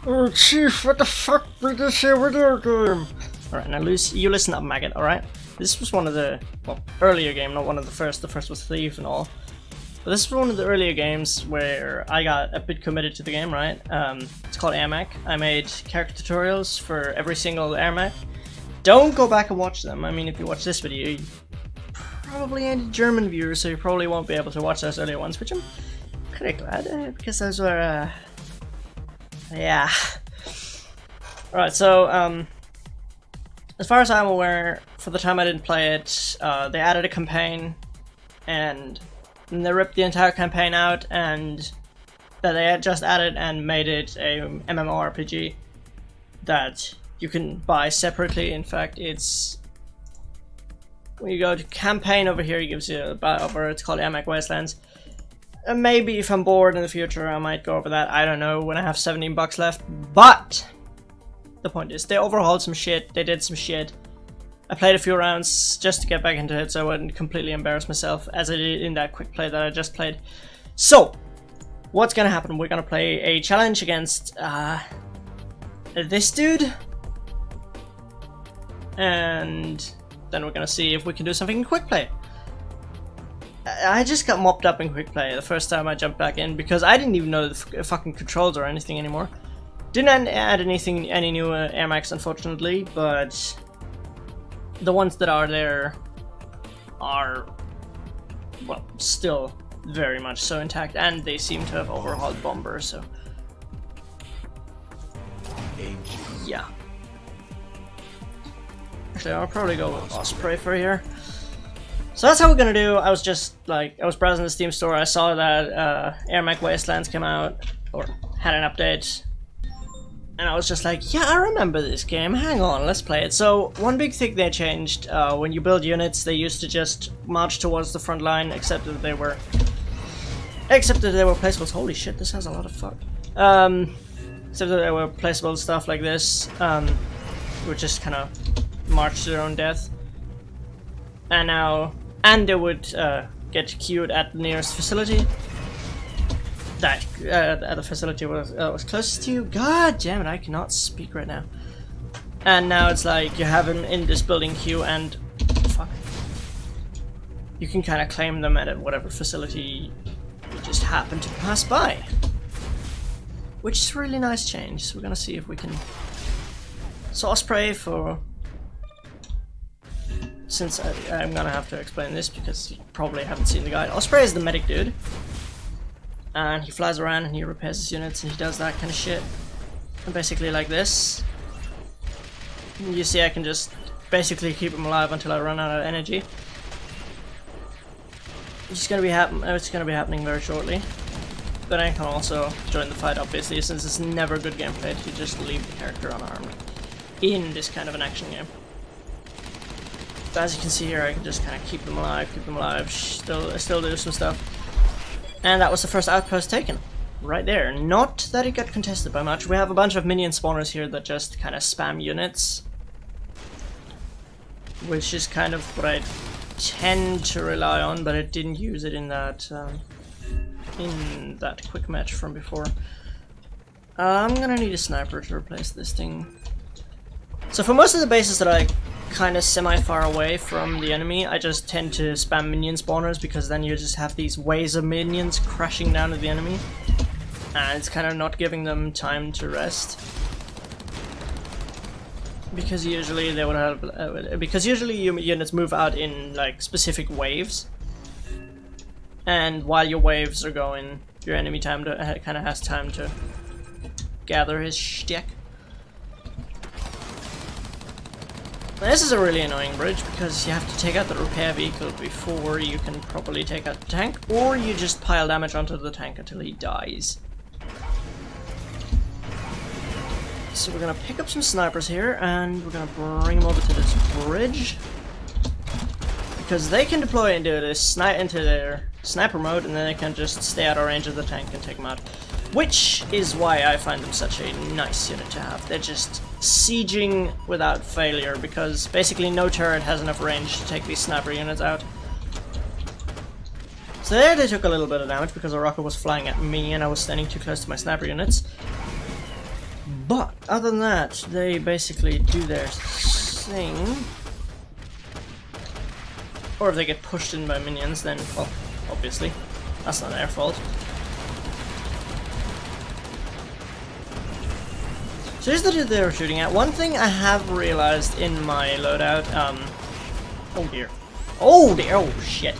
Oh, Chief, what the fuck with this here video game? Alright, now you listen up, maggot, alright? This was one of the, well, earlier game, not one of the first. The first was Thief and all. But this was one of the earlier games where I got a bit committed to the game, right? It's called Airmech. I made character tutorials for every single Airmech. Don't go back and watch them. I mean, if you watch this video, you probably ain't a German viewer, so you probably won't be able to watch those earlier ones, which I'm pretty glad, because those were, yeah. Alright, so, as far as I'm aware, for the time I didn't play it, they added a campaign, and then they ripped the entire campaign out, and that they had just added and made it a MMORPG that you can buy separately. In fact, it's when you go to campaign over here, it gives you a buy over. It's called Mech Wastelands. Maybe if I'm bored in the future, I might go over that. I don't know when I have 17 bucks left. But the point is, they overhauled some shit. They did some shit. I played a few rounds just to get back into it, so I wouldn't completely embarrass myself as I did in that quick play that I just played. So, what's gonna happen? We're gonna play a challenge against this dude, and then we're gonna see if we can do something in quick play. I just got mopped up in quick play the first time I jumped back in because I didn't even know the fucking controls or anything anymore. Didn't add any new airmechs, unfortunately, but the ones that are there are, well, still very much so intact, and they seem to have overhauled Bomber, so yeah. Actually, I'll probably go with Osprey for here. So that's how we're gonna do. I was just like, I was browsing the Steam store, I saw that Mech Wastelands came out, or had an update, and I was just like, yeah, I remember this game, hang on, let's play it. So, one big thing they changed, when you build units, they used to just march towards the front line, except that they were placeables. Holy shit, this has a lot of fuck. Except that they were placeable stuff like this, would just kind of march to their own death. And now, and they would get queued at the nearest facility. That at the facility was closest to you. God damn it, I cannot speak right now. And now it's like you have them in this building queue, and fuck, you can kind of claim them at whatever facility you just happen to pass by, which is a really nice change. So we're gonna see if we can saw spray for. Since I'm gonna have to explain this because you probably haven't seen the guide. Osprey is the medic dude, and he flies around and he repairs his units and he does that kind of shit. And basically like this, you see I can just basically keep him alive until I run out of energy. It's gonna be happening very shortly. But I can also join the fight, obviously, since it's never good gameplay to just leave the character unarmed in this kind of an action game. But as you can see here, I can just kind of keep them alive, still do some stuff. And that was the first outpost taken, right there. Not that it got contested by much. We have a bunch of minion spawners here that just kind of spam units, which is kind of what I tend to rely on, but I didn't use it in that quick match from before. I'm gonna need a sniper to replace this thing. So for most of the bases that I kind of semi-far away from the enemy, I just tend to spam minion spawners, because then you just have these waves of minions crashing down to the enemy, and it's kind of not giving them time to rest. Because usually they would have, because usually your units move out in like specific waves, and while your waves are going, your enemy kind of has time to gather his shtick. This is a really annoying bridge because you have to take out the repair vehicle before you can properly take out the tank, or you just pile damage onto the tank until he dies. So we're gonna pick up some snipers here and we're gonna bring them over to this bridge, because they can deploy into their sniper mode, and then they can just stay out of range of the tank and take them out. Which is why I find them such a nice unit to have. They're just sieging without failure, because basically no turret has enough range to take these sniper units out. So there they took a little bit of damage because a rocket was flying at me and I was standing too close to my sniper units. But other than that, they basically do their thing. Or if they get pushed in by minions, then, well, obviously, that's not their fault. So here's the dude they were shooting at. One thing I have realized in my loadout, oh dear. Oh dear, oh shit.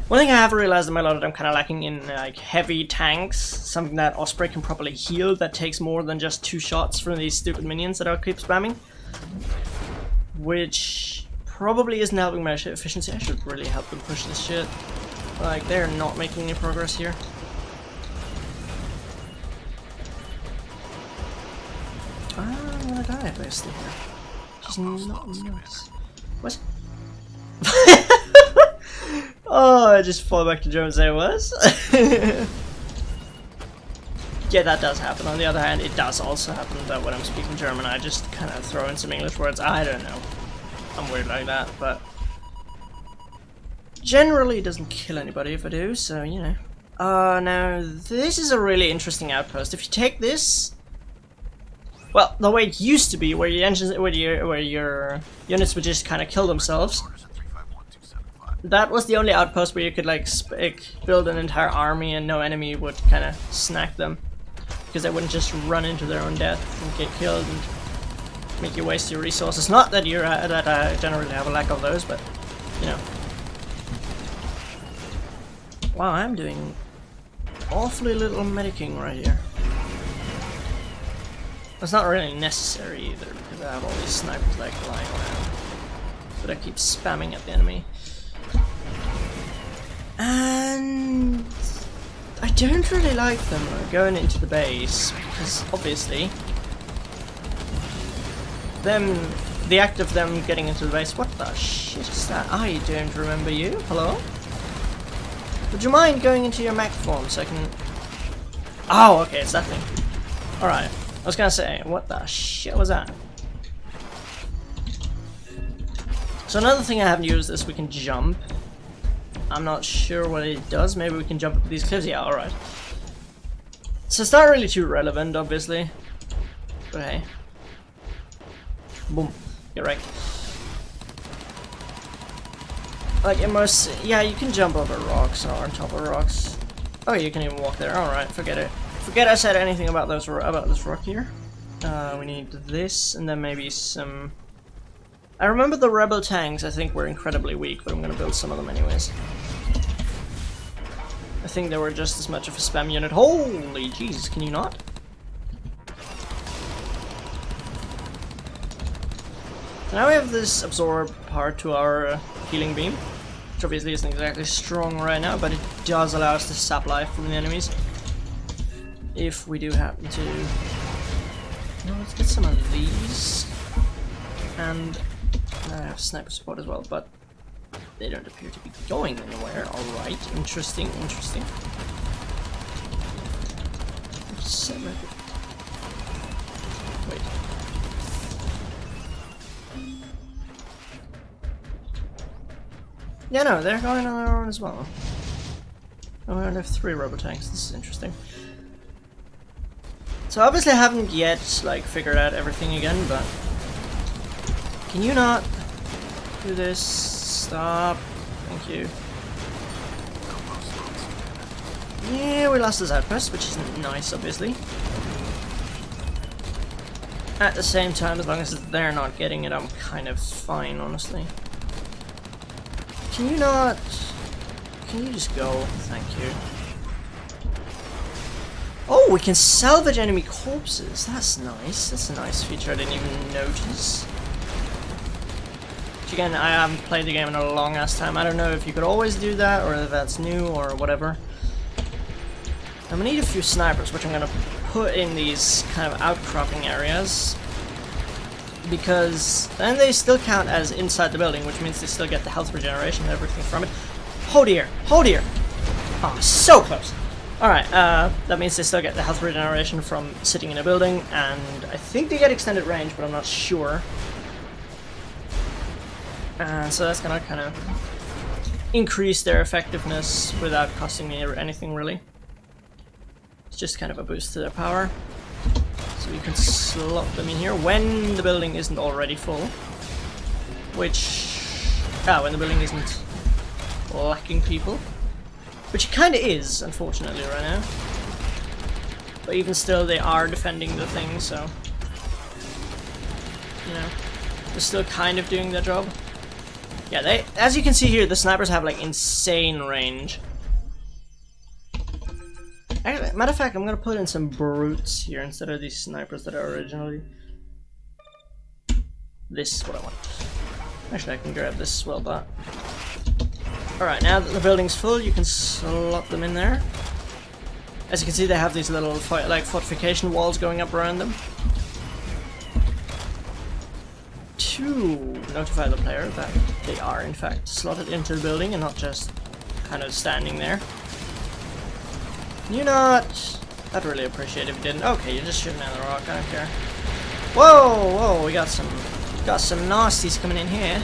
One thing I have realized in my loadout I'm kind of lacking in like heavy tanks, something that Osprey can properly heal that takes more than just 2 shots from these stupid minions that I'll keep spamming. Which probably isn't helping my shit efficiency. I should really help them push this shit. Like, they're not making any progress here. I'm gonna die basically here. Just not nice. What? Oh, I just fall back to German and say it was. Yeah, that does happen. On the other hand, it does also happen that when I'm speaking German, I just kind of throw in some English words. I don't know. I'm weird like that, but generally it doesn't kill anybody if I do, so, you know. Now, this is a really interesting outpost. If you take this, well, the way it used to be, where your engines, where your units would just kind of kill themselves, that was the only outpost where you could like build an entire army and no enemy would kind of snack them, because they wouldn't just run into their own death and get killed and make you waste your resources. Not that you're that I generally have a lack of those, but you know. Wow, I'm doing awfully little medicing right here. It's not really necessary either, because I have all these snipers like lying around. But I keep spamming at the enemy. And I don't really like them going into the base, because obviously the act of them getting into the base, what the shit is that? I don't remember you. Hello? Would you mind going into your mech form so I can... Oh, okay, it's that thing. Alright, I was gonna say, what the shit was that? So another thing I haven't used is we can jump. I'm not sure what it does. Maybe we can jump up these cliffs. Yeah, alright. So it's not really too relevant, obviously. But hey. Boom. Get wrecked. Like in most... Yeah, you can jump over rocks or on top of rocks. Oh, you can even walk there. Alright, forget it. Forget I said anything about this rock here. We need this, and then maybe some... I remember the rebel tanks, I think, were incredibly weak, but I'm gonna build some of them anyways. I think they were just as much of a spam unit. Holy jeez, can you not? So now we have this absorb part to our healing beam, which obviously isn't exactly strong right now, but it does allow us to sap life from the enemies. If we do happen to... No, let's get some of these. And... I have sniper support as well, but they don't appear to be going anywhere. Alright, interesting, interesting. Wait. Yeah, no, they're going on their own as well. Oh, we only have 3 rubber tanks. This is interesting. So obviously I haven't yet like figured out everything again, but can you not do this? Stop. Thank you. Yeah, we lost this outpost, which isn't nice, obviously. At the same time, as long as they're not getting it, I'm kind of fine, honestly. Can you not... Can you just go? Thank you. Oh, we can salvage enemy corpses. That's nice. That's a nice feature I didn't even notice. Which again, I haven't played the game in a long ass time. I don't know if you could always do that, or if that's new, or whatever. I'm gonna need a few snipers, which I'm gonna put in these kind of outcropping areas. Because then they still count as inside the building, which means they still get the health regeneration and everything from it. Oh dear! Oh dear! Oh, so close! Alright, that means they still get the health regeneration from sitting in a building, and I think they get extended range, but I'm not sure. So that's gonna kind of increase their effectiveness without costing me anything really. It's just kind of a boost to their power. So we can slot them in here when the building isn't already full. When the building isn't lacking people. Which it kinda is, unfortunately, right now. But even still, they are defending the thing, so... You know, they're still kind of doing their job. Yeah, as you can see here, the snipers have like insane range. Actually, matter of fact, I'm gonna put in some brutes here instead of these snipers that are originally. This is what I want. Actually, I can grab this as well, but... Alright, now that the building's full, you can slot them in there. As you can see, they have these little fortification walls going up around them. To notify the player that they are, in fact, slotted into the building and not just kind of standing there. You're not... I'd really appreciate if you didn't. Okay, you're just shooting at the rock, I don't care. Whoa, whoa, we got some nasties coming in here.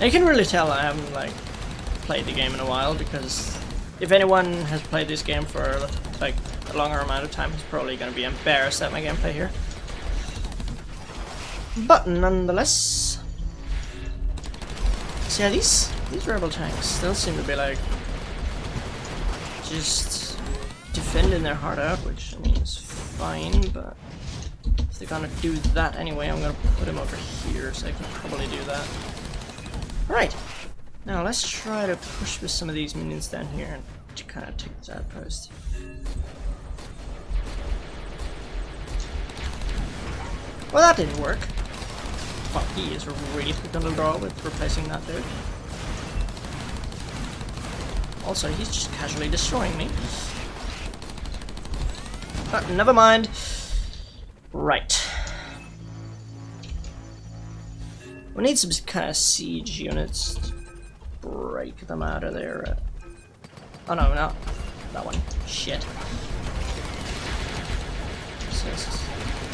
And you can really tell I haven't like played the game in a while, because if anyone has played this game for like a longer amount of time, is probably going to be embarrassed at my gameplay here. But nonetheless, so yeah, these rebel tanks still seem to be like just defending their heart out, which I mean is fine. But if they're gonna do that anyway, I'm gonna put them over here, so I can probably do that. Right. Now let's try to push with some of these minions down here and to kind of take this outpost. Well, that didn't work. Well, he is really quick on the draw with replacing that dude. Also, he's just casually destroying me. But never mind. Right. We need some kind of siege units to break them out of there. Oh no, not that one. Shit.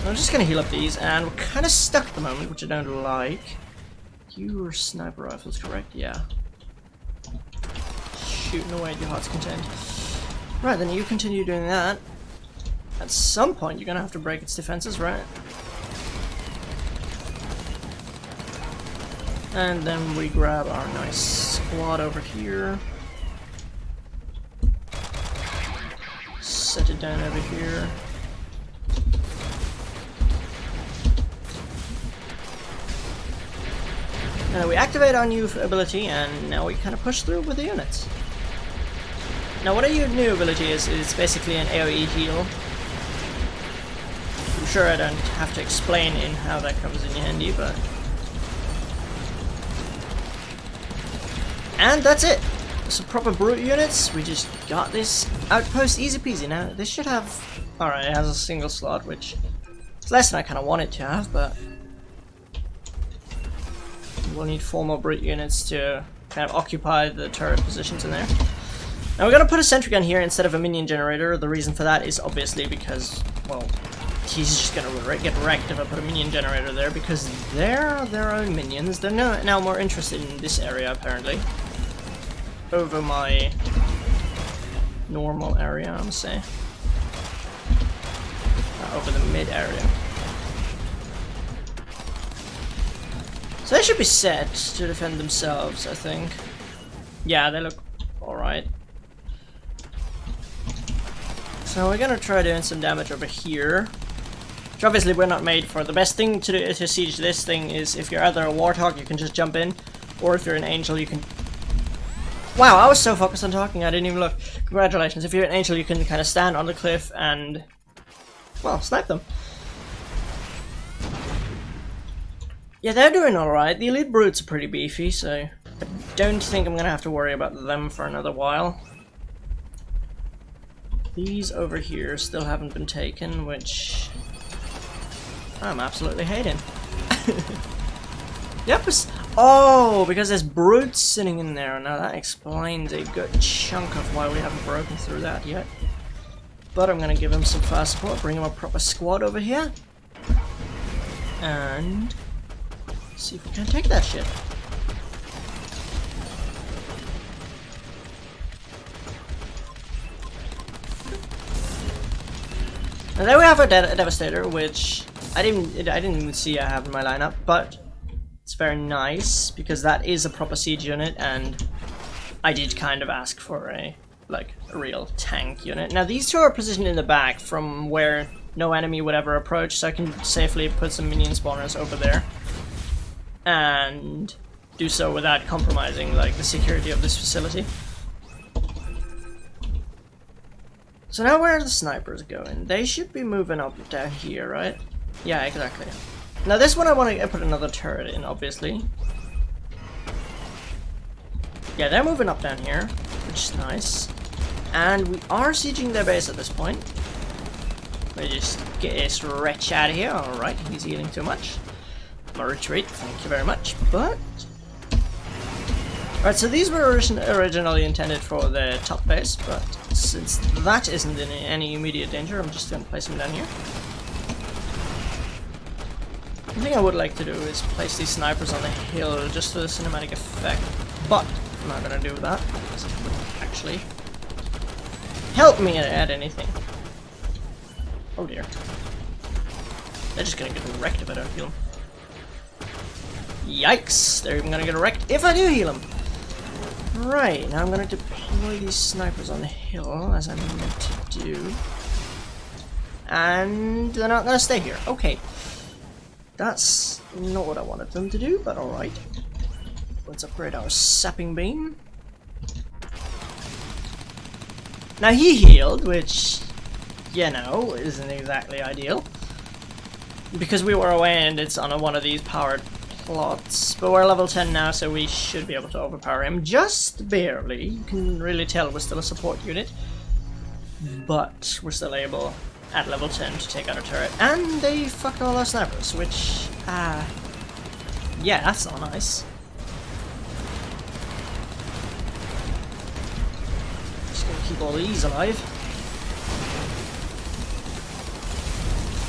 I'm just gonna heal up these, and we're kind of stuck at the moment, which I don't like. You are sniper rifles, correct? Yeah. Shooting away at your heart's content. Right, then you continue doing that. At some point, you're gonna have to break its defenses, right? And then we grab our nice squad over here. Set it down over here. And we activate our new ability, and now we kind of push through with the units. Now, what a new ability is basically an AoE heal. I'm sure I don't have to explain in how that comes in handy, but... And that's it! Some proper brute units, we just got this outpost easy peasy. Now, this should have... Alright, it has a single slot, which is less than I kind of want it to have, but... We'll need 4 more brute units to kind of occupy the turret positions in there. Now we're going to put a sentry gun here instead of a minion generator. The reason for that is obviously because, well, he's just going to get wrecked if I put a minion generator there, because they're their own minions. They're now more interested in this area, apparently, over my normal area, I'm gonna say. Over the mid area. So they should be set to defend themselves, I think. Yeah, they look alright. So we're gonna try doing some damage over here. Which obviously we're not made for. The best thing to do to siege this thing is if you're either a warthog, you can just jump in, or if you're an angel, you can... Wow, I was so focused on talking, I didn't even look. Congratulations, if you're an angel, you can kind of stand on the cliff and, well, snipe them. Yeah, they're doing alright. The elite brutes are pretty beefy, so I don't think I'm gonna have to worry about them for another while. These over here still haven't been taken, which I'm absolutely hating. Yep. Oh, because there's brutes sitting in there. Now that explains a good chunk of why we haven't broken through that yet. But I'm gonna give him some fast support, bring him a proper squad over here, and see if we can take that shit. And then we have a Devastator, which I didn't even see I have in my lineup, but it's very nice because that is a proper siege unit, and I did kind of ask for a real tank unit. Now these two are positioned in the back from where no enemy would ever approach, so I can safely put some minion spawners over there and do so without compromising like the security of this facility. So now where are the snipers going? They should be moving up down here, right? Yeah, exactly. Now this one I want to put another turret in, obviously. Yeah, they're moving up down here, which is nice. And we are sieging their base at this point. Let me just get this wretch out of here. Alright, he's healing too much. I'm gonna retreat, thank you very much. But alright, so these were originally intended for the top base, but since that isn't in any immediate danger, I'm just gonna place them down here. The thing I would like to do is place these snipers on the hill just for the cinematic effect, but I'm not gonna do that because it wouldn't actually help me at anything. Oh dear. They're just gonna get wrecked if I don't heal them. Yikes! They're even gonna get wrecked if I do heal them! Right, now I'm gonna deploy these snipers on the hill, as I'm meant to do. And they're not gonna stay here. Okay. That's not what I wanted them to do, but alright. Let's upgrade our sapping beam. Now he healed, which, you know, isn't exactly ideal. Because we were away and it's on one of these powered plots. But we're level 10 now, so we should be able to overpower him. Just barely. You can really tell we're still a support unit. But we're still able, at level 10, to take out a turret. And they fucked all our snipers, which, yeah, that's not nice. Just gonna keep all these alive.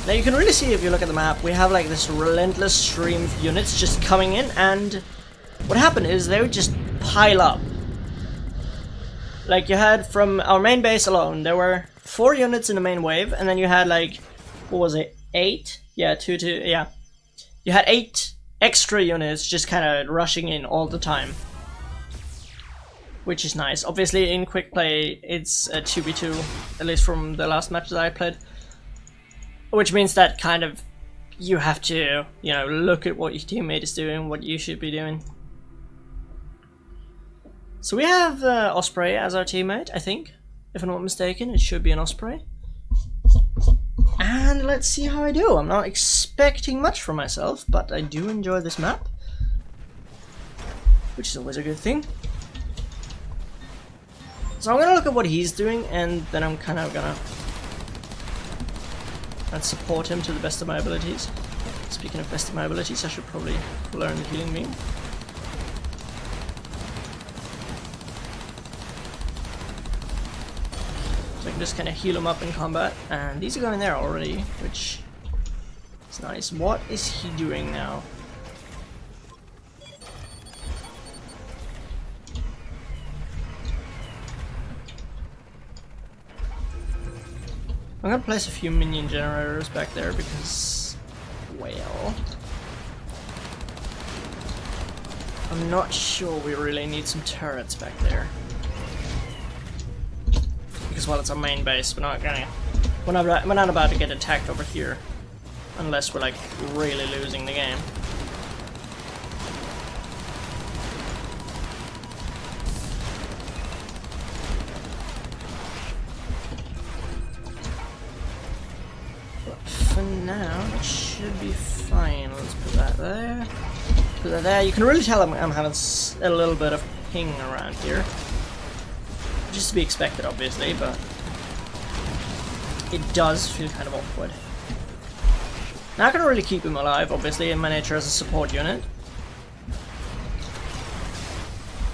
Now you can really see if you look at the map, we have like this relentless stream of units just coming in, and what happened is they would just pile up. Like you had from our main base alone, there were 4 units in the main wave, and then you had like, what was it, 8? Yeah, 2, yeah. You had 8 extra units just kind of rushing in all the time. Which is nice. Obviously in quick play it's a 2v2, at least from the last match that I played. Which means that kind of you have to, you know, look at what your teammate is doing, what you should be doing. So we have Osprey as our teammate, I think. If I'm not mistaken, it should be an Osprey. And let's see how I do. I'm not expecting much from myself, but I do enjoy this map. Which is always a good thing. So I'm gonna look at what he's doing, and then I'm kind of gonna support him to the best of my abilities. Speaking of best of my abilities, I should probably learn the healing meme. So I can just kind of heal him up in combat, and these are going there already, which is nice. What is he doing now? I'm gonna place a few minion generators back there because, well, I'm not sure we really need some turrets back there. Because, well, it's our main base, we're not about to get attacked over here unless we're like really losing the game. For now, it should be fine. Let's put that there. Put that there. You can really tell I'm having a little bit of ping around here. Just to be expected, obviously, but it does feel kind of awkward. Now I can really keep him alive, obviously, in my nature as a support unit.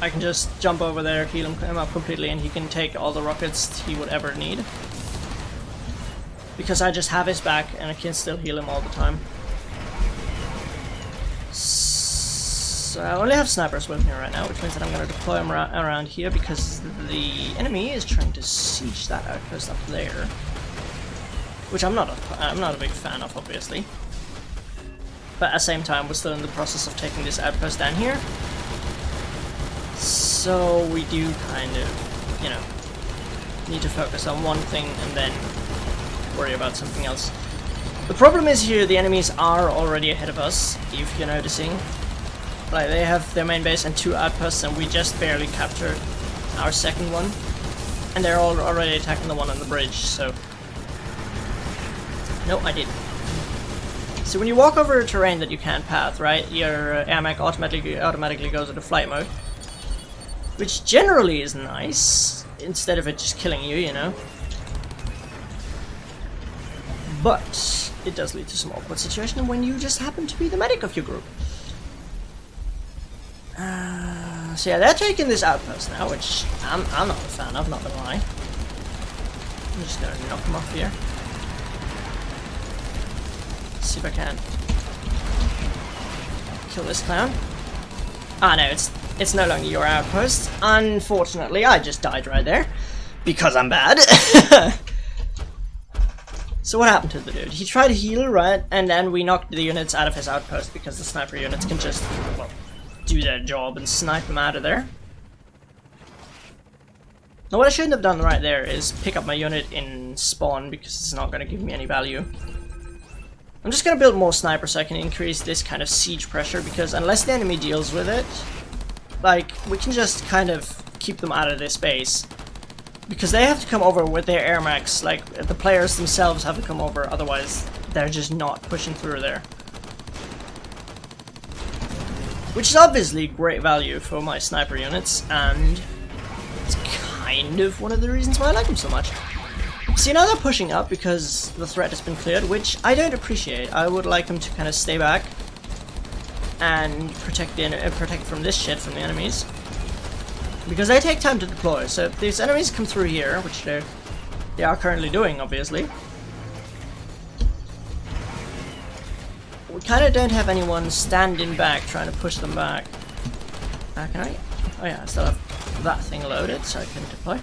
I can just jump over there, heal him up completely, and he can take all the rockets he would ever need. Because I just have his back and I can still heal him all the time. So I only have snipers with me right now, which means that I'm going to deploy them around here because the enemy is trying to siege that outpost up there. which I'm not a big fan of, obviously. But at the same time, we're still in the process of taking this outpost down here. So we do kind of, you know, need to focus on one thing and then worry about something else. The problem is here, the enemies are already ahead of us, if you're noticing. Like, they have their main base and 2 outposts, and we just barely captured our second one. And they're all already attacking the one on the bridge, so... No, I didn't. So when you walk over a terrain that you can't path, right, your airmech automatically goes into flight mode. Which generally is nice, instead of it just killing you, you know. But it does lead to some awkward situation when you just happen to be the medic of your group. So yeah, they're taking this outpost now, which I'm not a fan of, not gonna lie. I'm just gonna knock them off here. See if I can kill this clown. Ah no, it's no longer your outpost. Unfortunately, I just died right there because I'm bad. So what happened to the dude? He tried to heal, right? And then we knocked the units out of his outpost because the sniper units can just, well, do their job and snipe him out of there. Now what I shouldn't have done right there is pick up my unit in spawn because it's not going to give me any value. I'm just going to build more snipers so I can increase this kind of siege pressure, because unless the enemy deals with it, like, we can just kind of keep them out of this base. Because they have to come over with their airmechs, like, the players themselves have to come over, otherwise they're just not pushing through there. Which is obviously great value for my sniper units, and it's kind of one of the reasons why I like them so much. See, now they're pushing up because the threat has been cleared, which I don't appreciate. I would like them to kind of stay back and protect from this shit from the enemies. Because they take time to deploy, so if these enemies come through here, which they are currently doing, obviously, we kind of don't have anyone standing back trying to push them back. Can I? Oh yeah, I still have that thing loaded, so I can deploy.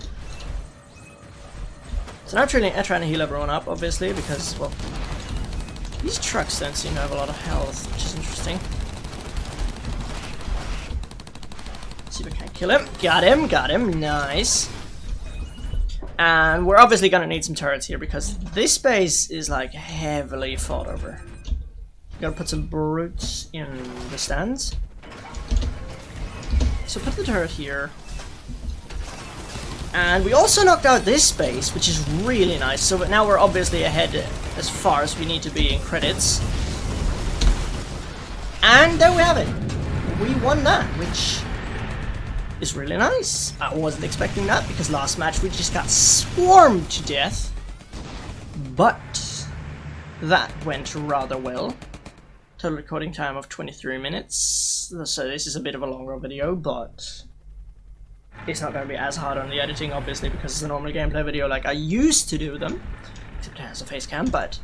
So now I'm trying to heal everyone up, obviously, because, well, these trucks don't seem to have a lot of health, which is interesting. See if I can kill him. Got him, nice. And we're obviously gonna need some turrets here because this base is like heavily fought over. Gotta put some brutes in the stands. So put the turret here. And we also knocked out this base, which is really nice. So now we're obviously ahead as far as we need to be in credits. And there we have it. We won that, which is really nice. I wasn't expecting that because last match we just got swarmed to death. But that went rather well. Total recording time of 23 minutes. So this is a bit of a longer video, but it's not going to be as hard on the editing, obviously, because it's a normal gameplay video like I used to do them. Except it has a face cam, but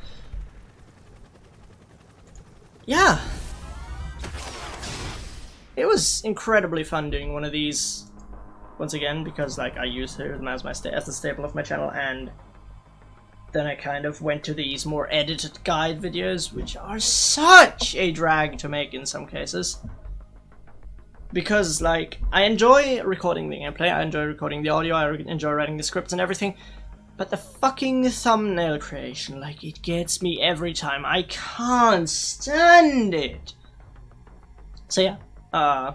yeah. It was incredibly fun doing one of these once again, because like I used to do them as the staple of my channel, and then I kind of went to these more edited guide videos, which are such a drag to make in some cases. Because like I enjoy recording the gameplay, I enjoy recording the audio, I enjoy writing the scripts and everything, but the fucking thumbnail creation, like, it gets me every time. I can't stand it. So yeah. I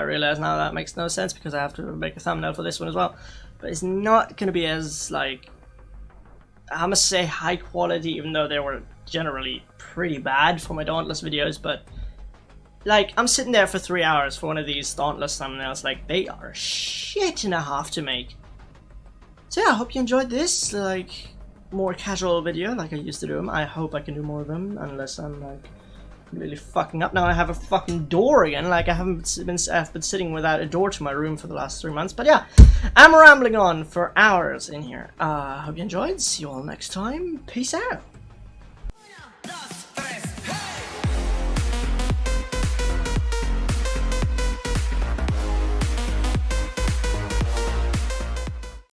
realize now that makes no sense because I have to make a thumbnail for this one as well. But it's not going to be as, like, I must say high quality, even though they were generally pretty bad for my Dauntless videos. But, like, I'm sitting there for 3 hours for one of these Dauntless thumbnails. Like, they are shit and a half to make. So yeah, I hope you enjoyed this, like, more casual video like I used to do them. I hope I can do more of them, unless I'm, like, really fucking up. Now I have a fucking door again. Like, I've been sitting without a door to my room for the last 3 months. But yeah, I'm rambling on for hours in here. Hope you enjoyed. See you all next time. Peace out.